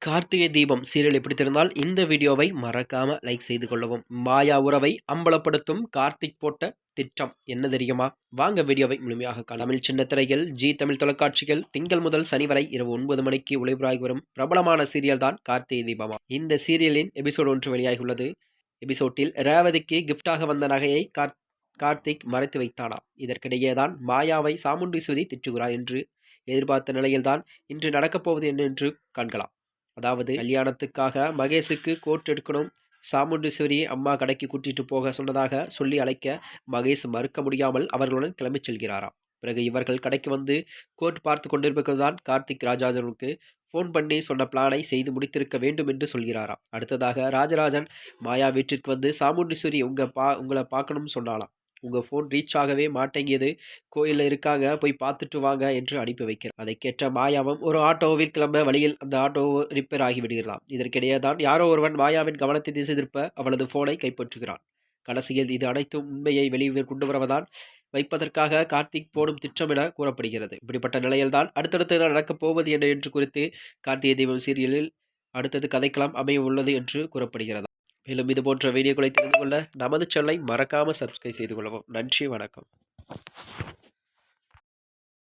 கார்த்திகை தீபம் சீரியலை பிடித்திருந்தால் இந்த வீடியோவை மறக்காம லைக் செய்து கொள்ளவும். மாயா உறவை அம்பலப்படுத்தும் கார்த்திக் போட்ட திட்டம் என்ன தெரியுமா? வாங்க வீடியோவை முழுமையாக தமிழ் சின்ன திரையில் ஜி தமிழ் தொலைக்காட்சிகள் திங்கள் முதல் சனி வரை இரவு 9 மணிக்கு ஒளிபரப்பாகி வரும் பிரபலமான சீரியல் தான் கார்த்திகை தீபமா. இந்த சீரியலின் எபிசோடு 1 வெளியாகியுள்ளது. எபிசோட்டில் ரேவதிக்கு கிஃப்டாக வந்த நகையை கார்த்திக் மறைத்து வைத்தானாம். இதற்கிடையே தான் மாயாவை சாமுண்டீஸ்வரி திட்டுகிறார் என்று எதிர்பார்த்த நிலையில்தான் இன்று நடக்கப்போவது என்ன என்று காண்கலாம். அதாவது கல்யாணத்துக்காக மகேஷுக்கு கோட் எடுக்கணும். சாமுண்டீஸ்வரியை அம்மா கடைக்கு கூட்டிட்டு போக சொன்னதாக சொல்லி அழைக்க மகேஷ் மறுக்க முடியாமல் அவர்களுடன் கிளம்பிச் செல்கிறாராம். பிறகு இவர்கள் கடைக்கு வந்து கோட் பார்த்து கொண்டிருப்பதுதான் கார்த்திக் ராஜராஜனுக்கு ஃபோன் பண்ணி சொன்ன பிளானை செய்து முடித்திருக்க வேண்டும் என்று சொல்கிறாராம். அடுத்ததாக ராஜராஜன் மாயா வீட்டிற்கு வந்து சாமுண்டீஸ்வரி உங்களை பார்க்கணும்னு சொன்னாலாம். உங்கள் ஃபோன் ரீச் ஆகவே மாட்டேங்கியது, கோயிலில் இருக்காங்க, போய் பார்த்துட்டு வாங்க என்று அனுப்பி வைக்கிறார். அதை கேட்ட மாயாவும் ஒரு ஆட்டோவில் கிளம்ப வழியில் அந்த ஆட்டோ ரிப்பேர் ஆகிவிடுகிறான். இதற்கிடையே தான் யாரோ ஒருவன் மாயாவின் கவனத்தை திசை திருப்ப அவளது ஃபோனை கைப்பற்றுகிறான். கடைசியில் இது அனைத்தும் உண்மையை வெளியே கொண்டு வருவதான் வைப்பதற்காக கார்த்திக் போடும் திட்டம் என கூறப்படுகிறது. இப்படிப்பட்ட நிலையில்தான் அடுத்தடுத்து நடக்கப் போவது என்ன என்று குறித்து கார்த்திகை தீபம் சீரியலில் அடுத்தது கதைக்களம் அமைய உள்ளது என்று கூறப்படுகிறது. மேலும் இது போன்ற வீடியோக்களை தெரிந்து கொள்ள நமது சேனலை மறக்காமல் சப்ஸ்கிரைப் செய்து கொள்ளவும். நன்றி, வணக்கம்.